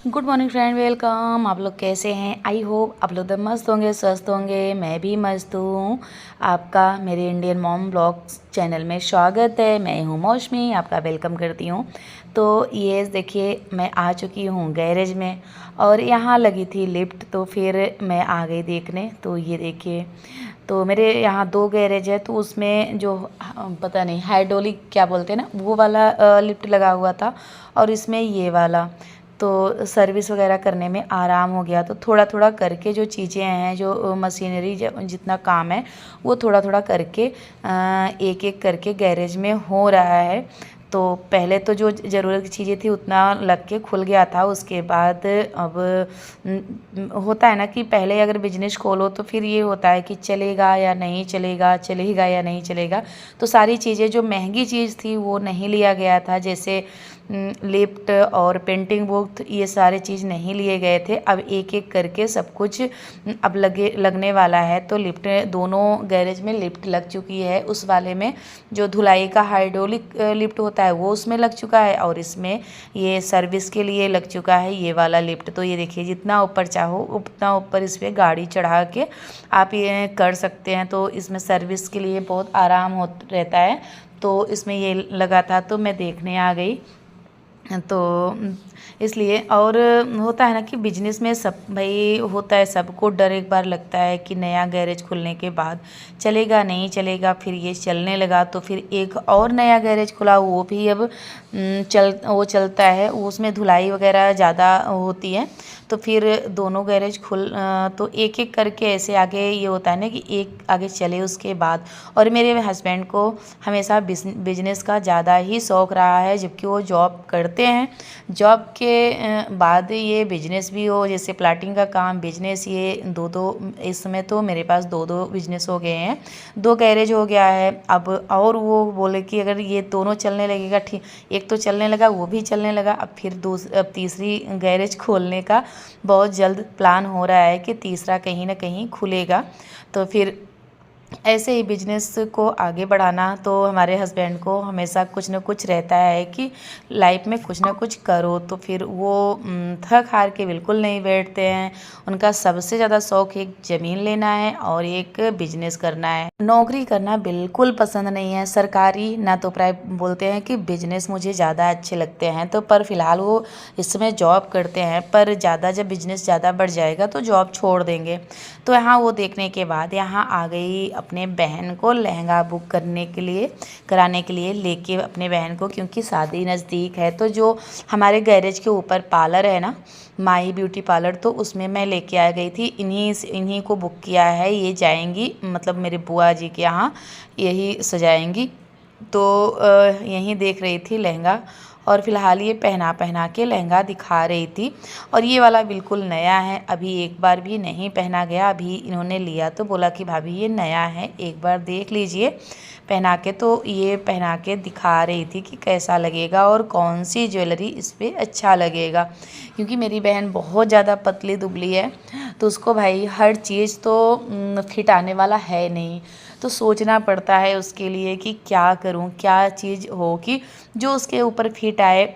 Good morning friend, welcome. आप लोग कैसे हैं? आई होप आप लोग मस्त होंगे, स्वस्थ होंगे। मैं भी मस्त हूँ। आपका मेरे इंडियन मॉम ब्लॉग्स चैनल में स्वागत है। मैं हूँ मौसमी, आपका वेलकम करती हूँ। तो ये देखिए, मैं आ चुकी हूँ गैरेज में और यहाँ लगी थी लिफ्ट, तो फिर मैं आ गई देखने। तो ये देखिए, तो मेरे यहाँ 2 गैरेज है, तो उसमें जो पता नहीं हाइड्रोलिक क्या बोलते हैं ना, वो वाला लिफ्ट लगा हुआ था और इसमें ये वाला। तो सर्विस वगैरह करने में आराम हो गया। तो थोड़ा थोड़ा करके जो चीज़ें हैं, जो मशीनरी जितना काम है, वो थोड़ा थोड़ा करके एक एक करके गैरेज में हो रहा है। तो पहले तो जो ज़रूरत की चीज़ें थी उतना लग के खुल गया था। उसके बाद अब होता है ना कि पहले अगर बिजनेस खोलो तो फिर ये होता है कि चलेगा या नहीं चलेगा, चलेगा या नहीं चलेगा। तो सारी चीज़ें जो महंगी चीज़ थी वो नहीं लिया गया था, जैसे लिफ्ट और पेंटिंग बुक, ये सारे चीज़ नहीं लिए गए थे। अब एक एक करके सब कुछ अब लगने वाला है। तो लिफ्ट, दोनों गैरेज में लिफ्ट लग चुकी है। उस वाले में जो धुलाई का हाइड्रोलिक लिफ्ट होता है वो उसमें लग चुका है, और इसमें ये सर्विस के लिए लग चुका है ये वाला लिफ्ट। तो ये देखिए, जितना ऊपर चाहो उतना ऊपर इस पर गाड़ी चढ़ा के आप ये कर सकते हैं। तो इसमें सर्विस के लिए बहुत आराम हो रहता है। तो इसमें ये लगा था, तो मैं देखने आ गई। तो इसलिए, और होता है ना कि बिजनेस में सब भाई होता है, सबको डर एक बार लगता है कि नया गैरेज खुलने के बाद चलेगा नहीं चलेगा। फिर ये चलने लगा तो फिर एक और नया गैरेज खुला, वो भी अब चलता है। उसमें धुलाई वगैरह ज़्यादा होती है। तो फिर दोनों गैरेज तो एक एक करके ऐसे आगे ये होता है ना कि एक आगे चले उसके बाद। और मेरे हस्बैंड को हमेशा बिजनेस का ज़्यादा ही शौक़ रहा है, जबकि वो जॉब करते हैं। जॉब के बाद ये बिजनेस भी हो, जैसे प्लाटिंग का काम, बिजनेस, ये दो इस समय तो मेरे पास दो बिजनेस हो गए हैं, 2 गैरेज हो गया है अब। और वो बोले कि अगर ये दोनों चलने लगेगा, ठीक, एक तो चलने लगा, वो भी चलने लगा, अब तीसरी गैरेज खोलने का बहुत जल्द प्लान हो रहा है कि तीसरा कहीं ना कहीं खुलेगा। तो फिर ऐसे ही बिजनेस को आगे बढ़ाना, तो हमारे हस्बैंड को हमेशा कुछ न कुछ रहता है कि लाइफ में कुछ ना कुछ करो। तो फिर वो थक हार के बिल्कुल नहीं बैठते हैं। उनका सबसे ज़्यादा शौक़ एक ज़मीन लेना है और एक बिजनेस करना है। नौकरी करना बिल्कुल पसंद नहीं है, सरकारी ना तो प्राइवेट। बोलते हैं कि बिजनेस मुझे ज़्यादा अच्छे लगते हैं। तो पर फिलहाल वो इस समय जॉब करते हैं, पर ज़्यादा जब बिजनेस ज़्यादा बढ़ जाएगा तो जॉब छोड़ देंगे। तो यहाँ वो देखने के बाद यहाँ आ गई अपने बहन को लहंगा बुक कराने के लिए लेके अपने बहन को, क्योंकि शादी नज़दीक है। तो जो हमारे गैरेज के ऊपर पार्लर है ना, माई ब्यूटी पार्लर, तो उसमें मैं लेके आ गई थी। इन्हीं को बुक किया है। ये जाएंगी, मतलब मेरे बुआ जी के यहाँ यही सजाएंगी। तो यहीं देख रही थी लहंगा, और फिलहाल ये पहना के लहंगा दिखा रही थी। और ये वाला बिल्कुल नया है, अभी एक बार भी नहीं पहना गया। अभी इन्होंने लिया तो बोला कि भाभी ये नया है, एक बार देख लीजिए पहना के। तो ये पहना के दिखा रही थी कि कैसा लगेगा और कौन सी ज्वेलरी इस पर अच्छा लगेगा। क्योंकि मेरी बहन बहुत ज़्यादा पतली दुबली है, तो उसको भाई हर चीज़ तो फिट आने वाला है नहीं। तो सोचना पड़ता है उसके लिए कि क्या करूं, क्या चीज़ हो कि जो उसके ऊपर फिट आए।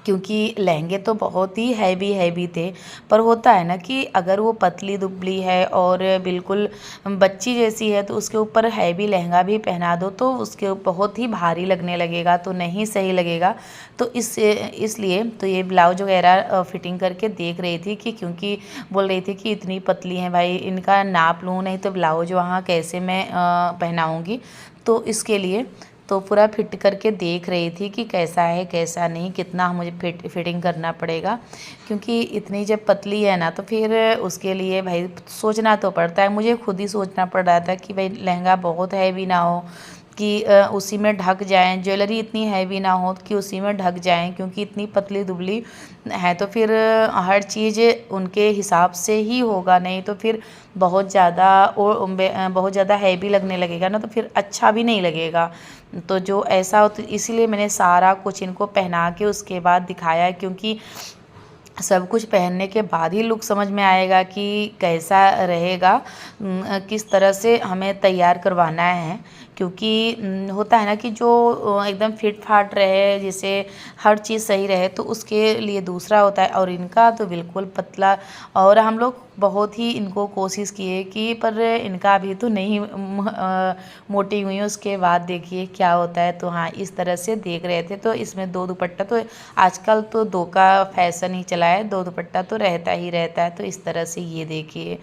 क्योंकि लहंगे तो बहुत ही हैवी थे, पर होता है ना कि अगर वो पतली दुबली है और बिल्कुल बच्ची जैसी है, तो उसके ऊपर हैवी लहंगा भी पहना दो तो उसके बहुत ही भारी लगने लगेगा, तो नहीं सही लगेगा। तो इसलिए तो ये ब्लाउज वगैरह फिटिंग करके देख रही थी कि, क्योंकि बोल रही थी कि इतनी पतली हैं भाई, इनका नाप लूँ, नहीं तो ब्लाउज वहाँ कैसे मैं पहनाऊँगी। तो इसके लिए तो पूरा फिट करके देख रही थी कि कैसा है कैसा नहीं, कितना मुझे फिटिंग करना पड़ेगा। क्योंकि इतनी जब पतली है ना, तो फिर उसके लिए भाई सोचना तो पड़ता है। मुझे खुद ही सोचना पड़ रहा था कि भाई लहंगा बहुत हैवी ना हो कि उसी में ढक जाएं, ज्वेलरी इतनी हैवी ना हो कि उसी में ढक जाएं, क्योंकि इतनी पतली दुबली है। तो फिर हर चीज़ उनके हिसाब से ही होगा, नहीं तो फिर बहुत ज़्यादा हैवी लगने लगेगा ना, तो फिर अच्छा भी नहीं लगेगा। तो जो ऐसा हो, तो इसीलिए मैंने सारा कुछ इनको पहना के उसके बाद दिखाया। क्योंकि सब कुछ पहनने के बाद ही लुक समझ में आएगा कि कैसा रहेगा, किस तरह से हमें तैयार करवाना है। क्योंकि होता है ना कि जो एकदम फिट फाट रहे, जैसे हर चीज़ सही रहे, तो उसके लिए दूसरा होता है। और इनका तो बिल्कुल पतला, और हम लोग बहुत ही इनको कोशिश किए कि पर इनका अभी तो नहीं मोटी हुई है। उसके बाद देखिए क्या होता है। तो हाँ, इस तरह से देख रहे थे। तो इसमें 2 दुपट्टा, तो आजकल तो 2 का फैशन ही चला है, 2 दुपट्टा तो रहता ही रहता है। तो इस तरह से ये देखिए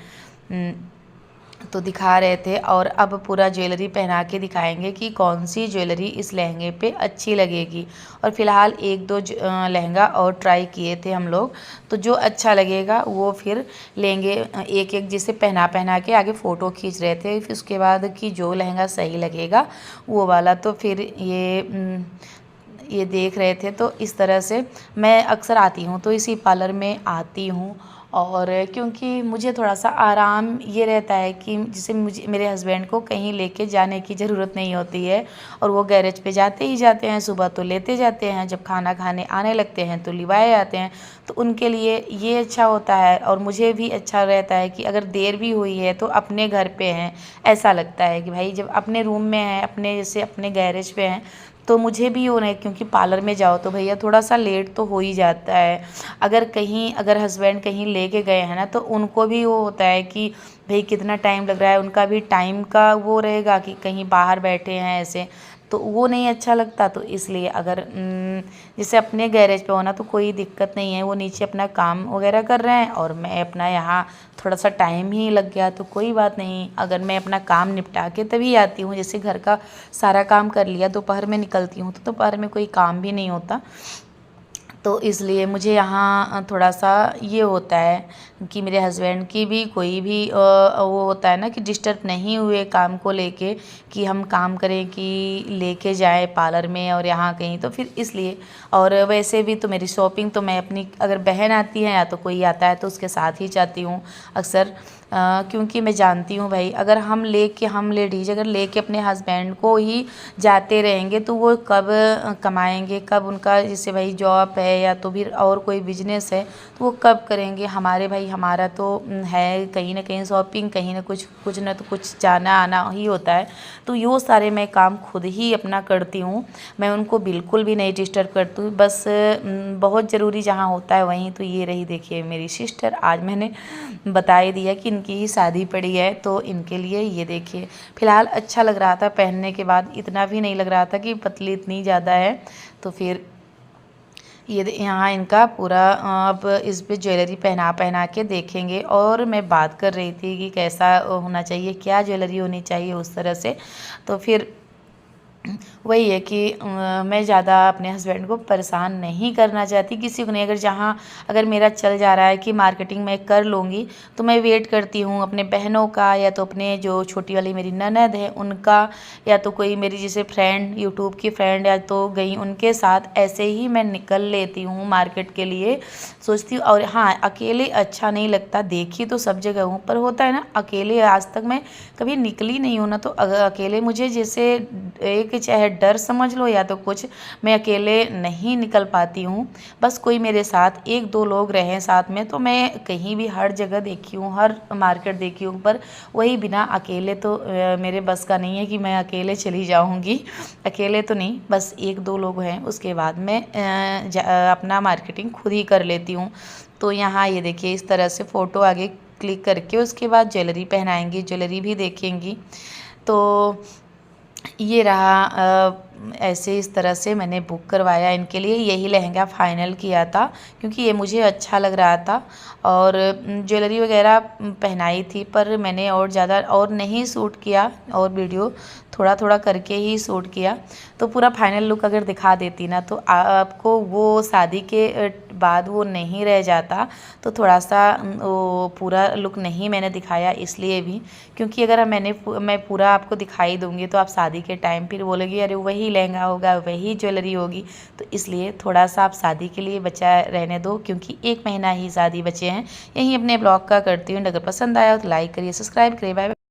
तो दिखा रहे थे। और अब पूरा ज्वेलरी पहना के दिखाएंगे कि कौन सी ज्वेलरी इस लहंगे पे अच्छी लगेगी। और फ़िलहाल 1-2 लहंगा और ट्राई किए थे हम लोग, तो जो अच्छा लगेगा वो फिर लेंगे। एक एक जिसे पहना पहना के आगे फ़ोटो खींच रहे थे। फिर उसके बाद कि जो लहंगा सही लगेगा वो वाला, तो फिर ये देख रहे थे। तो इस तरह से मैं अक्सर आती हूँ, तो इसी पार्लर में आती हूँ। और क्योंकि मुझे थोड़ा-सा आराम ये रहता है कि जैसे मुझे मेरे हस्बैंड को कहीं लेके जाने की ज़रूरत नहीं होती है, और वो गैरेज पे जाते ही जाते हैं। सुबह तो लेते जाते हैं, जब खाना खाने आने लगते हैं तो लिवाए आते हैं। तो उनके लिए ये अच्छा होता है, और मुझे भी अच्छा रहता है कि अगर देर भी हुई है तो अपने घर पे हैं। ऐसा लगता है कि भाई जब अपने रूम में हैं, अपने जैसे अपने गैरेज पे हैं, तो मुझे भी हो रहा है। क्योंकि पार्लर में जाओ तो भैया थोड़ा सा लेट तो हो ही जाता है। अगर हस्बैंड कहीं लेके गए हैं ना, तो उनको भी वो होता है कि भाई कितना टाइम लग रहा है। उनका भी टाइम का वो रहेगा कि कहीं बाहर बैठे हैं ऐसे, तो वो नहीं अच्छा लगता। तो इसलिए अगर जैसे अपने गैरेज पे होना तो कोई दिक्कत नहीं है। वो नीचे अपना काम वगैरह कर रहे हैं, और मैं अपना यहाँ थोड़ा सा टाइम ही लग गया तो कोई बात नहीं। अगर मैं अपना काम निपटा के तभी आती हूँ, जैसे घर का सारा काम कर लिया, दोपहर में निकलती हूँ, तो दोपहर में कोई काम भी नहीं होता। तो इसलिए मुझे यहाँ थोड़ा सा ये होता है कि मेरे हस्बैंड की भी कोई भी वो होता है ना कि डिस्टर्ब नहीं हुए काम को लेके, कि हम काम करें कि लेके जाए पार्लर में और यहाँ कहीं, तो फिर इसलिए। और वैसे भी तो मेरी शॉपिंग तो मैं अपनी, अगर बहन आती है या तो कोई आता है तो उसके साथ ही जाती हूँ अक्सर। क्योंकि मैं जानती हूँ भाई, अगर हम लेडीज अगर लेके अपने हस्बैंड को ही जाते रहेंगे तो वो कब कमाएंगे, कब उनका जैसे भाई जॉब है या तो फिर और कोई बिजनेस है, तो वो कब करेंगे। हमारे भाई हमारा तो है कहीं ना कहीं शॉपिंग, कहीं ना कुछ ना तो कुछ जाना आना ही होता है। तो ये सारे मैं काम खुद ही अपना करती हूँ, मैं उनको बिल्कुल भी नहीं डिस्टर्ब करती हूँ। बस बहुत ज़रूरी जहाँ होता है वहीं। तो ये रही देखिए मेरी सिस्टर, आज मैंने बता ही दिया कि इनकी ही शादी पड़ी है, तो इनके लिए ये देखिए। फ़िलहाल अच्छा लग रहा था पहनने के बाद, इतना भी नहीं लग रहा था कि पतली इतनी ज़्यादा है। तो फिर ये यहाँ इनका पूरा अब इस पे ज्वेलरी पहना पहना के देखेंगे। और मैं बात कर रही थी कि कैसा होना चाहिए, क्या ज्वेलरी होनी चाहिए उस तरह से। तो फिर वही है कि मैं ज़्यादा अपने हस्बैंड को परेशान नहीं करना चाहती, किसी को नहीं। अगर मेरा चल जा रहा है कि मार्केटिंग मैं कर लूँगी, तो मैं वेट करती हूँ अपने बहनों का, या तो अपने जो छोटी वाली मेरी ननद है उनका, या तो कोई मेरी जैसे फ्रेंड, यूट्यूब की फ्रेंड या तो गई उनके साथ, ऐसे ही मैं निकल लेती हूँ मार्केट के लिए, सोचती हूँ। और हाँ, अकेले अच्छा नहीं लगता, देखी तो सब जगह हूँ, पर होता है ना अकेले आज तक मैं कभी निकली नहीं हूँ ना। तो अकेले मुझे जैसे एक चाहे डर समझ लो या तो कुछ, मैं अकेले नहीं निकल पाती हूँ। बस कोई मेरे साथ 1-2 लोग रहें साथ में, तो मैं कहीं भी हर जगह देखी हूँ, हर मार्केट देखी हूँ। पर वही बिना अकेले तो मेरे बस का नहीं है कि मैं अकेले चली जाऊँगी। अकेले तो नहीं, बस 1-2 लोग हैं, उसके बाद मैं अपना मार्केटिंग खुद ही कर लेती हूँ। तो यहाँ ये देखिए इस तरह से फ़ोटो आगे क्लिक करके उसके बाद ज्वेलरी पहनाएंगी, ज्वेलरी भी देखेंगी। तो ये रहा ऐसे इस तरह से मैंने बुक करवाया इनके लिए, यही लहंगा फ़ाइनल किया था क्योंकि ये मुझे अच्छा लग रहा था। और ज्वेलरी वगैरह पहनाई थी, पर मैंने और ज़्यादा और नहीं शूट किया, और वीडियो थोड़ा थोड़ा करके ही शूट किया। तो पूरा फाइनल लुक अगर दिखा देती ना, तो आपको वो शादी के बाद वो नहीं रह जाता। तो थोड़ा सा वो पूरा लुक नहीं मैंने दिखाया इसलिए भी, क्योंकि अगर मैं पूरा आपको दिखाई दूँगी तो आप शादी के टाइम फिर बोलोगी अरे वही लहंगा होगा, वही ज्वेलरी होगी। तो इसलिए थोड़ा सा आप शादी के लिए बचा रहने दो, क्योंकि 1 महीना ही शादी बचे हैं। यहीं अपने ब्लॉग का करती हूँ। अगर पसंद आया तो लाइक करिए, सब्सक्राइब करिए। Bye bye.